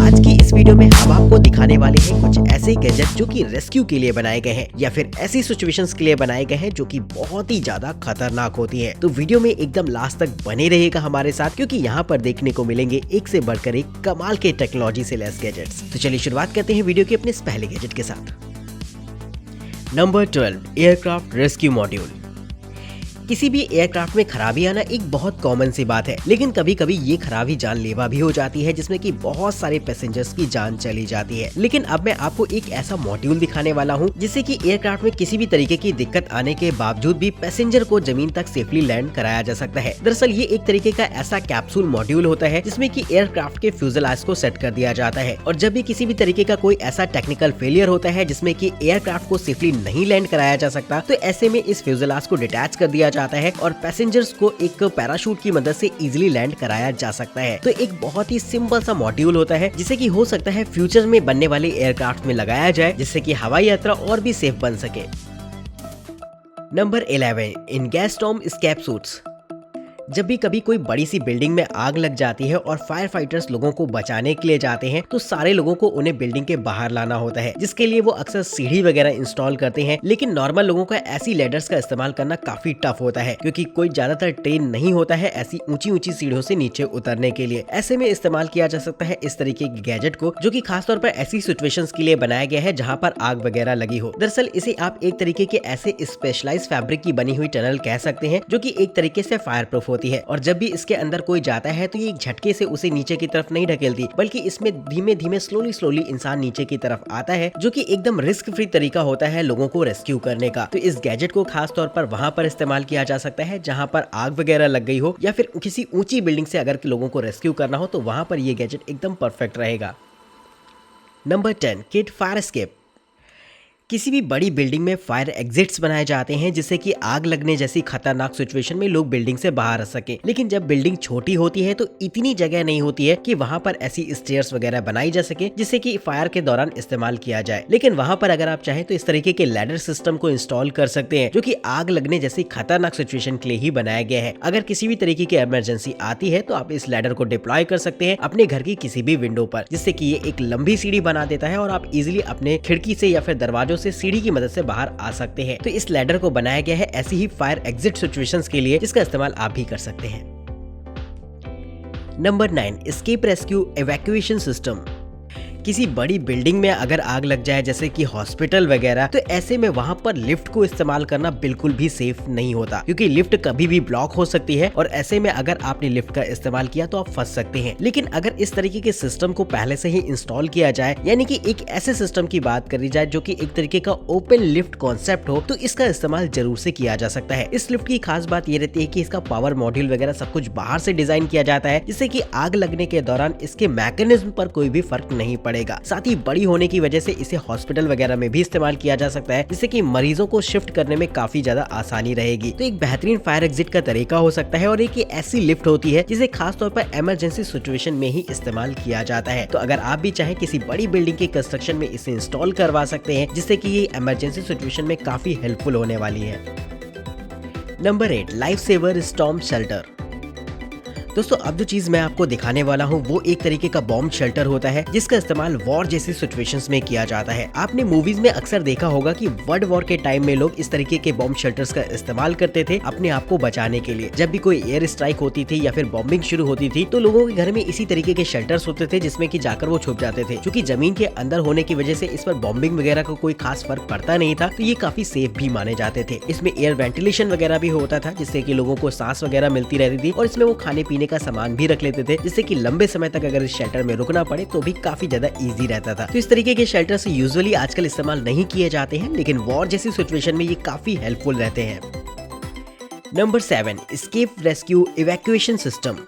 आज की इस वीडियो में हम आपको दिखाने वाले हैं कुछ ऐसे गैजेट जो कि रेस्क्यू के लिए बनाए गए हैं या फिर ऐसी सिचुएशंस के लिए बनाए गए हैं जो कि बहुत ही ज्यादा खतरनाक होती है। तो वीडियो में एकदम लास्ट तक बने रहिएगा हमारे साथ, क्योंकि यहाँ पर देखने को मिलेंगे एक से बढ़कर एक कमाल के टेक्नोलॉजी से लैस गैजेट्स। तो चलिए शुरुआत करते हैं वीडियो के अपने इस पहले गैजेट के साथ। Number 12, aircraft rescue module. किसी भी एयरक्राफ्ट में खराबी आना एक बहुत कॉमन सी बात है, लेकिन कभी कभी ये खराबी जानलेवा भी हो जाती है जिसमें कि बहुत सारे पैसेंजर्स की जान चली जाती है। लेकिन अब मैं आपको एक ऐसा मॉड्यूल दिखाने वाला हूँ जिससे कि एयरक्राफ्ट में किसी भी तरीके की दिक्कत आने के बावजूद भी पैसेंजर को जमीन तक सेफली लैंड कराया जा सकता है। दरअसल ये एक तरीके का ऐसा कैप्सूल मॉड्यूल होता है जिसमें कि एयरक्राफ्ट के फ्यूजलाज को सेट कर दिया जाता है, और जब भी किसी भी तरीके का कोई ऐसा टेक्निकल फेलियर होता है जिसमें कि एयरक्राफ्ट को सेफली नहीं लैंड कराया जा सकता, तो ऐसे में इस फ्यूजलाज को डिटैच कर दिया जाता है और पैसेंजर्स को एक पैराशूट की मदद से इजीली लैंड कराया जा सकता है। तो एक बहुत ही सिंपल सा मॉड्यूल होता है जिसे कि हो सकता है फ्यूचर में बनने वाले एयरक्राफ्ट में लगाया जाए, जिससे कि हवाई यात्रा और भी सेफ बन सके। नंबर 11, इन गैस स्टॉर्म एस्केप सूट्स। जब भी कभी कोई बड़ी सी बिल्डिंग में आग लग जाती है और फायर फाइटर्स लोगों को बचाने के लिए जाते हैं, तो सारे लोगों को उन्हें बिल्डिंग के बाहर लाना होता है, जिसके लिए वो अक्सर सीढ़ी वगैरह इंस्टॉल करते हैं। लेकिन नॉर्मल लोगों का ऐसी लेडर्स का इस्तेमाल करना काफी टफ होता है, क्योंकि कोई ज्यादातर ट्रेन नहीं होता है ऐसी ऊंची ऊंची सीढ़ियों से नीचे उतरने के लिए। ऐसे में इस्तेमाल किया जा सकता है इस तरीके के गैजेट को, जो कि खासतौर पर ऐसी सिचुएशंस के लिए बनाया गया है जहाँ पर आग वगैरह लगी हो। दरअसल इसे आप एक तरीके के ऐसे स्पेशलाइज फैब्रिक की बनी हुई टनल कह सकते हैं, जो कि एक तरीके से फायर प्रूफ होती है, और जब भी इसके अंदर कोई जाता है तो ये एक झटके से उसे नीचे की तरफ नहीं ढकेलती, बल्कि इसमें धीमे धीमे स्लोली इंसान नीचे की तरफ आता है, जो कि एकदम रिस्क फ्री तरीका होता है लोगों को रेस्क्यू करने का। तो इस गैजेट को खास तौर पर वहां पर इस्तेमाल किया जा सकता है जहां पर आग वगैरह लग गई हो, या फिर किसी ऊंची बिल्डिंग से अगर लोगों को रेस्क्यू करना हो तो वहां पर ये गैजेट एकदम परफेक्ट रहेगा। Number 10, kit fire escape. किसी भी बड़ी बिल्डिंग में फायर एग्जिट्स बनाए जाते हैं जिससे कि आग लगने जैसी खतरनाक सिचुएशन में लोग बिल्डिंग से बाहर आ सके। लेकिन जब बिल्डिंग छोटी होती है तो इतनी जगह नहीं होती है कि वहां पर ऐसी स्टेयर्स वगैरह बनाई जा सके जिससे कि फायर के दौरान इस्तेमाल किया जाए। लेकिन वहां पर अगर आप चाहें तो इस तरीके के लैडर सिस्टम को इंस्टॉल कर सकते हैं, जो कि आग लगने जैसी खतरनाक सिचुएशन के लिए ही बनाया गया है। अगर किसी भी तरीके की इमरजेंसी आती है तो आप इस लैडर को डिप्लॉय कर सकते हैं अपने घर की किसी भी विंडो पर, जिससे कि ये एक लंबी सीढ़ी बना देता है और आप इजिली अपने खिड़की से या फिर दरवाजों से सीढ़ी की मदद से बाहर आ सकते हैं। तो इस लैडर को बनाया गया है ऐसी ही फायर एग्जिट सिचुएशंस के लिए, जिसका इस्तेमाल आप भी कर सकते हैं। Number 9, escape rescue evacuation system. किसी बड़ी बिल्डिंग में अगर आग लग जाए जैसे कि हॉस्पिटल वगैरह, तो ऐसे में वहां पर लिफ्ट को इस्तेमाल करना बिल्कुल भी सेफ नहीं होता, क्योंकि लिफ्ट कभी भी ब्लॉक हो सकती है और ऐसे में अगर आपने लिफ्ट का इस्तेमाल किया तो आप फंस सकते हैं। लेकिन अगर इस तरीके के सिस्टम को पहले से ही इंस्टॉल किया जाए, यानी कि एक ऐसे सिस्टम की बात करी जाए जो कि एक तरीके का ओपन लिफ्ट कॉन्सेप्ट हो, तो इसका इस्तेमाल जरूर से किया जा सकता है। इस लिफ्ट की खास बात ये रहती है कि इसका पावर मॉड्यूल वगैरह सब कुछ बाहर से डिजाइन किया जाता है, जिससे कि आग लगने के दौरान इसके मैकेनिज्म पर कोई भी फर्क नहीं पड़ेगा। साथ ही बड़ी होने की वजह से इसे हॉस्पिटल वगैरह में भी इस्तेमाल किया जा सकता है, जिससे कि मरीजों को शिफ्ट करने में काफी ज्यादा आसानी रहेगी। तो एक बेहतरीन फायर एग्जिट का तरीका हो सकता है, और एक ऐसी लिफ्ट होती है जिसे खास तौर पर इमरजेंसी सिचुएशन में ही इस्तेमाल किया जाता है। तो अगर आप भी चाहें किसी बड़ी बिल्डिंग के कंस्ट्रक्शन में इसे इंस्टॉल करवा सकते हैं, जिससे कि ये इमरजेंसी सिचुएशन में काफी हेल्पफुल होने वाली है। Number 8, life saver storm shelter. दोस्तों अब जो चीज मैं आपको दिखाने वाला हूँ वो एक तरीके का बॉम्ब शेल्टर होता है, जिसका इस्तेमाल वॉर जैसी सिचुएशंस में किया जाता है। आपने मूवीज में अक्सर देखा होगा कि वर्ल्ड वॉर के टाइम में लोग इस तरीके के बॉम्ब शेल्टर्स का इस्तेमाल करते थे अपने आप को बचाने के लिए। जब भी कोई एयर स्ट्राइक होती थी या फिर बॉम्बिंग शुरू होती थी, तो लोगों के घर में इसी तरीके के शेल्टर्स होते थे जिसमें कि जाकर वो छुप जाते थे। क्योंकि जमीन के अंदर होने की वजह से इस पर बॉम्बिंग वगैरह का कोई खास फर्क पड़ता नहीं था, तो ये काफी सेफ भी माने जाते थे। इसमें एयर वेंटिलेशन वगैरह भी होता था, जिससे कि लोगों को सांस वगैरह मिलती रहती थी, और इसमें वो खाने पीने का सामान भी लेते थे, जिससे कि लंबे समय तक अगर इस शेल्टर में रुकना पड़े तो भी काफी ज्यादा इजी रहता था। तो इस तरीके के शेल्टर से यूजुअली आजकल इस्तेमाल नहीं किए जाते हैं, लेकिन वॉर जैसी सिचुएशन में ये काफी हेल्पफुल रहते हैं। Number 7, escape rescue evacuation system.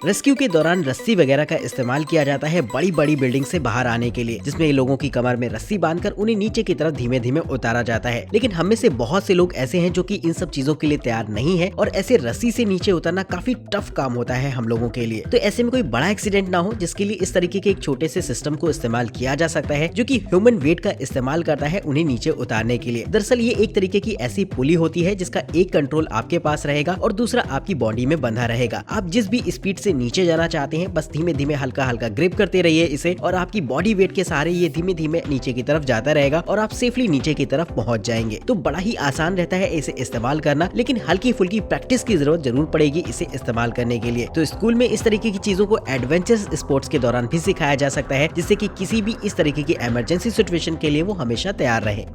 Rescue के दौरान रस्सी वगैरह का इस्तेमाल किया जाता है बड़ी बड़ी बिल्डिंग से बाहर आने के लिए, जिसमें लोगों की कमर में रस्सी बांधकर उन्हें नीचे की तरफ धीमे धीमे उतारा जाता है। लेकिन हम में से बहुत से लोग ऐसे हैं जो कि इन सब चीजों के लिए तैयार नहीं है, और ऐसे रस्सी से नीचे उतरना काफी टफ काम होता है हम लोगों के लिए। तो ऐसे में कोई बड़ा एक्सीडेंट ना हो, जिसके लिए इस तरीके के एक छोटे से सिस्टम को इस्तेमाल किया जा सकता है, जो कि ह्यूमन वेट का इस्तेमाल करता है उन्हें नीचे उतारने के लिए। दरअसल ये एक तरीके की ऐसी पुली होती है जिसका एक कंट्रोल आपके पास रहेगा और दूसरा आपकी बॉडी में बंधा रहेगा। आप जिस भी स्पीड से से नीचे जाना चाहते हैं, बस धीमे धीमे हल्का हल्का ग्रिप करते रहिए इसे और आपकी बॉडी वेट के सहारे ये धीमे धीमे नीचे की तरफ जाता रहेगा और आप सेफली नीचे की तरफ पहुंच जाएंगे। तो बड़ा ही आसान रहता है इसे इस्तेमाल करना, लेकिन हल्की फुल्की प्रैक्टिस की जरूरत जरूर पड़ेगी इसे इस्तेमाल करने के लिए। तो स्कूल में इस तरीके की चीजों को एडवेंचरस स्पोर्ट्स के दौरान भी सिखाया जा सकता है, जिससे कि किसी भी इस तरीके की इमरजेंसी सिचुएशन के लिए वो हमेशा तैयार रहे।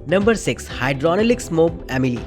Number 6, hydraulic smoke Emily.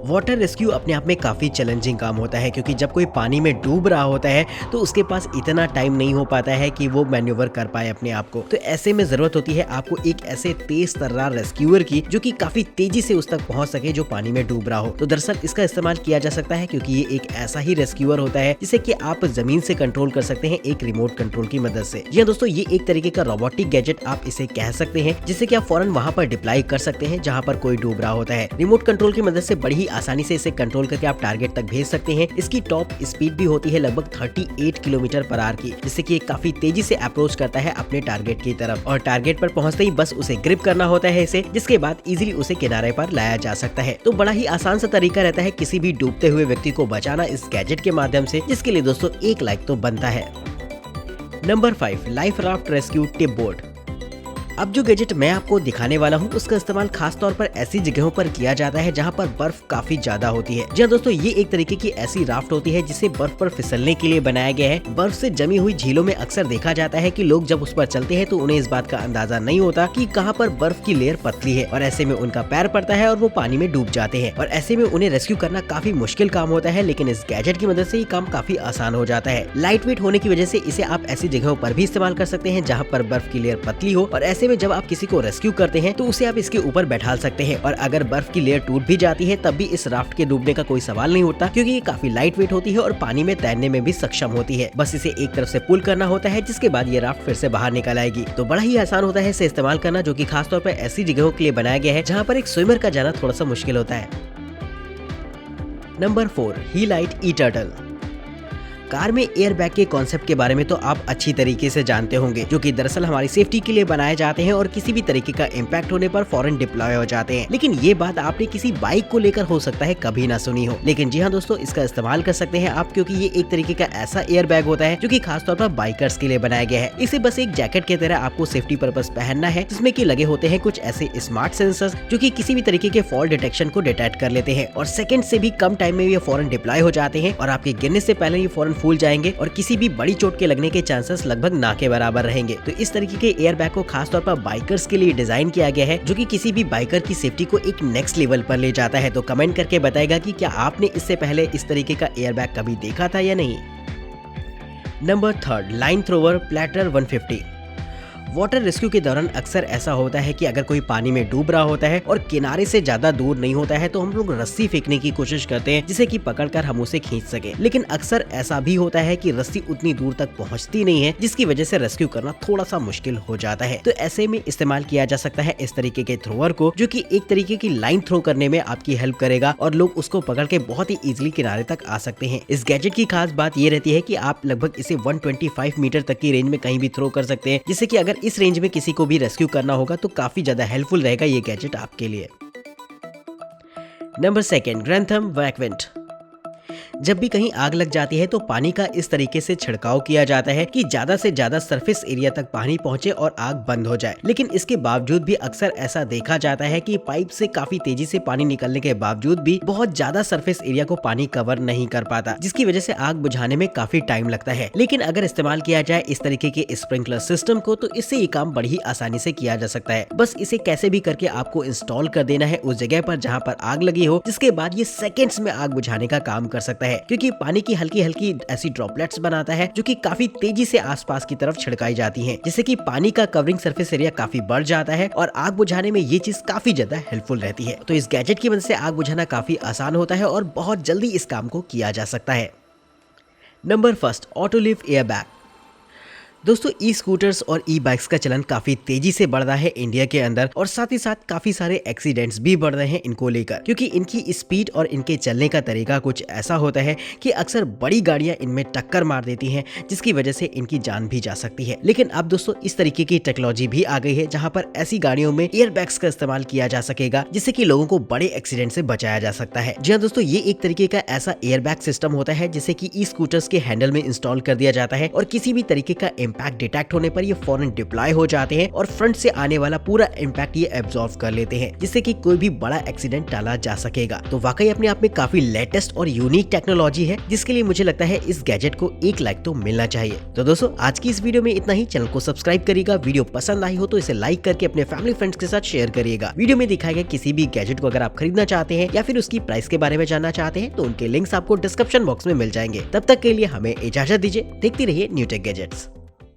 Water rescue अपने आप में काफ़ी चैलेंजिंग काम होता है, क्योंकि जब कोई पानी में डूब रहा होता है तो उसके पास इतना टाइम नहीं हो पाता है कि वो मैन्यूवर कर पाए अपने आप को। तो ऐसे में ज़रूरत होती है आपको एक ऐसे तेज तर्रार रेस्क्यूअर की जो कि काफ़ी तेजी से उस तक पहुंच सके जो पानी में डूब रहा हो। तो दरअसल इसका इस्तेमाल किया जा सकता है क्योंकि ये एक ऐसा ही रेस्क्यूअर होता है जिसे कि आप जमीन से कंट्रोल कर सकते हैं एक रिमोट कंट्रोल की मदद से। जी हाँ दोस्तों, ये एक तरीके का रोबोटिक गैजेट आप इसे कह सकते हैं, जिससे कि आप फौरन वहां पर डिप्लॉय कर सकते हैं जहां पर कोई डूब रहा होता है। रिमोट कंट्रोल की मदद से बड़ी ही आसानी से इसे कंट्रोल करके आप टारगेट तक भेज सकते हैं। इसकी टॉप स्पीड भी होती है लगभग 38 किलोमीटर पर आवर की, जिससे कि ये काफी तेजी से अप्रोच करता है अपने टारगेट की तरफ और टारगेट पर पहुंचते ही बस उसे ग्रिप करना होता है इसे, जिसके बाद इजीली उसे किनारे पर लाया जा सकता है। तो बड़ा ही आसान सा तरीका रहता है किसी भी डूबते हुए व्यक्ति को बचाना इस गैजेट के माध्यम से, जिसके लिए दोस्तों एक लाइक तो बनता है। Number 5, life raft rescue tip boat. अब जो गैजेट मैं आपको दिखाने वाला हूँ उसका इस्तेमाल खास तौर पर ऐसी जगहों पर किया जाता है जहाँ पर बर्फ काफी ज्यादा होती है। जी हाँ दोस्तों, ये एक तरीके की ऐसी राफ्ट होती है जिसे बर्फ पर फिसलने के लिए बनाया गया है। बर्फ से जमी हुई झीलों में अक्सर देखा जाता है कि लोग जब उस पर चलते हैं तो उन्हें इस बात का अंदाजा नहीं होता कि कहाँ पर बर्फ की लेयर पतली है और ऐसे में उनका पैर पड़ता है और वो पानी में डूब जाते हैं और ऐसे में उन्हें रेस्क्यू करना काफी मुश्किल काम होता है। लेकिन इस गैजेट की मदद से ये काम काफी आसान हो जाता है। लाइट वेट होने की वजह से इसे आप ऐसी जगहों पर भी इस्तेमाल कर सकते हैं जहाँ पर बर्फ की लेयर पतली हो और ऐसे में जब आप किसी को रेस्क्यू करते हैं तो उसे आप इसके ऊपर बैठा सकते हैं और अगर बर्फ की लेयर टूट भी जाती है तब भी इस राफ्ट के डूबने का कोई सवाल नहीं उठता, क्योंकि ये काफी लाइट वेट होती है और पानी में तैरने में भी सक्षम होती है। बस इसे एक तरफ से पुल करना होता है, जिसके बाद ये राफ्ट फिर से बाहर निकल आएगी। तो बड़ा ही आसान होता है इसे इस्तेमाल करना, जो कि खासतौर पर ऐसी जगहों के लिए बनाया गया है जहाँ पर एक स्विमर का जाना थोड़ा सा मुश्किल होता है। नंबर 4, हीलाइट ई टर्टल। कार में एयर बैग के कॉन्सेप्ट के बारे में तो आप अच्छी तरीके से जानते होंगे, जो कि दरअसल हमारी सेफ्टी के लिए बनाए जाते हैं और किसी भी तरीके का इम्पैक्ट होने पर फौरन डिप्लॉय हो जाते हैं। लेकिन ये बात आपने किसी बाइक को लेकर हो सकता है कभी ना सुनी हो, लेकिन जी हाँ दोस्तों, इसका इस्तेमाल कर सकते हैं आप, क्योंकि ये एक तरीके का ऐसा एयर बैग होता है जो कि खासतौर पर बाइकर्स के लिए बनाया गया है। इसे बस एक जैकेट की तरह आपको सेफ्टी पर्पस पहनना है, जिसमें कि लगे होते हैं कुछ ऐसे स्मार्ट सेंसर्स जो कि किसी भी तरीके के फॉल डिटेक्शन को डिटेक्ट कर लेते हैं और सेकंड से भी कम टाइम में ये फौरन डिप्लॉय हो जाते हैं और आपके गिरने से पहले ये फौरन फूल जाएंगे और किसी भी बड़ी चोट के लगने के चांसेस लगभग ना के बराबर रहेंगे। तो इस तरीके के एयर बैग को खासतौर पर बाइकर्स के लिए डिजाइन किया गया है, जो कि किसी भी बाइकर की सेफ्टी को एक नेक्स्ट लेवल पर ले जाता है। तो कमेंट करके बताएगा कि क्या आपने इससे पहले इस तरीके का एयर बैग कभी देखा था या नहीं। Number 3, line thrower platter 150। Water rescue के दौरान अक्सर ऐसा होता है कि अगर कोई पानी में डूब रहा होता है और किनारे से ज्यादा दूर नहीं होता है तो हम लोग रस्सी फेंकने की कोशिश करते हैं, जिसे कि पकड़कर हम उसे खींच सके। लेकिन अक्सर ऐसा भी होता है कि रस्सी उतनी दूर तक पहुंचती नहीं है, जिसकी वजह से रेस्क्यू करना थोड़ा सा मुश्किल हो जाता है। तो ऐसे में इस्तेमाल किया जा सकता है इस तरीके के थ्रोवर को, जो कि एक तरीके की लाइन थ्रो करने में आपकी हेल्प करेगा और लोग उसको पकड़ के बहुत ही इजिली किनारे तक आ सकते हैं। इस गैजेट की खास बात ये रहती है कि आप लगभग इसे 125 मीटर तक की रेंज में कहीं भी थ्रो कर सकते हैं, जिससे कि अगर इस रेंज में किसी को भी रेस्क्यू करना होगा तो काफी ज्यादा हेल्पफुल रहेगा ये गैजेट आपके लिए। नंबर 2, ग्रैंथम वैकवेंट। जब भी कहीं आग लग जाती है तो पानी का इस तरीके से छिड़काव किया जाता है कि ज्यादा से ज्यादा सरफेस एरिया तक पानी पहुंचे और आग बंद हो जाए। लेकिन इसके बावजूद भी अक्सर ऐसा देखा जाता है कि पाइप से काफी तेजी से पानी निकलने के बावजूद भी बहुत ज्यादा सरफेस एरिया को पानी कवर नहीं कर पाता, जिसकी वजह से आग बुझाने में काफी टाइम लगता है। लेकिन अगर इस्तेमाल किया जाए इस तरीके के स्प्रिंकलर सिस्टम को तो इससे ये काम बड़ी ही आसानी से किया जा सकता है। बस इसे कैसे भी करके आपको इंस्टॉल कर देना है उस जगह पर जहाँ पर आग लगी हो, जिसके बाद ये सेकेंड्स में आग बुझाने का काम कर सकता है, क्योंकि पानी की हल्की हल्की ऐसी ड्रॉपलेट्स बनाता है जो कि काफी तेजी से आसपास की तरफ छिड़काई जाती हैं, जिससे कि पानी का कवरिंग सरफेस एरिया काफी बढ़ जाता है और आग बुझाने में ये चीज काफी ज्यादा हेल्पफुल रहती है। तो इस गैजेट की मदद से आग बुझाना काफी आसान होता है और बहुत जल्दी इस काम को किया जा सकता है। Number 1, auto lift air bag. दोस्तों ई स्कूटर्स और ई बाइक्स का चलन काफी तेजी से बढ़ रहा है इंडिया के अंदर और साथ ही साथ काफी सारे एक्सीडेंट्स भी बढ़ रहे हैं इनको लेकर, क्योंकि इनकी स्पीड और इनके चलने का तरीका कुछ ऐसा होता है कि अक्सर बड़ी गाड़ियां इनमें टक्कर मार देती हैं, जिसकी वजह से इनकी जान भी जा सकती है। लेकिन अब दोस्तों इस तरीके की टेक्नोलॉजी भी आ गई है जहां पर ऐसी गाड़ियों में एयर बैग्स का इस्तेमाल किया जा सकेगा, जिससे कि लोगों को बड़े एक्सीडेंट से बचाया जा सकता है। जी हाँ दोस्तों, ये एक तरीके का ऐसा एयर बैग सिस्टम होता है जिसे कि ई स्कूटर्स के हैंडल में इंस्टॉल कर दिया जाता है और किसी भी तरीके का इम्पैक्ट डिटेक्ट होने पर ये फौरन डिप्लॉय हो जाते हैं और फ्रंट से आने वाला पूरा इम्पैक्ट ये एब्जॉर्ब कर लेते हैं, जिससे कि कोई भी बड़ा एक्सीडेंट टाला जा सकेगा। तो वाकई अपने आप में काफी लेटेस्ट और यूनिक टेक्नोलॉजी है, जिसके लिए मुझे लगता है इस गैजेट को एक लाइक तो मिलना चाहिए। तो दोस्तों आज की इस वीडियो में इतना ही। चैनल को सब्सक्राइब करिएगा, वीडियो पसंद आई हो तो इसे लाइक करके अपने फैमिली फ्रेंड्स के साथ शेयर करिएगा। वीडियो में दिखाए गए किसी भी गैजेट को अगर आप खरीदना चाहते हैं या फिर उसकी प्राइस के बारे में जानना चाहते हैं तो उनके लिंक्स आपको डिस्क्रिप्शन बॉक्स में मिल जाएंगे। तब तक के लिए हमें इजाजत दीजिए। देखते रहिए न्यू टेक गैजेट्स।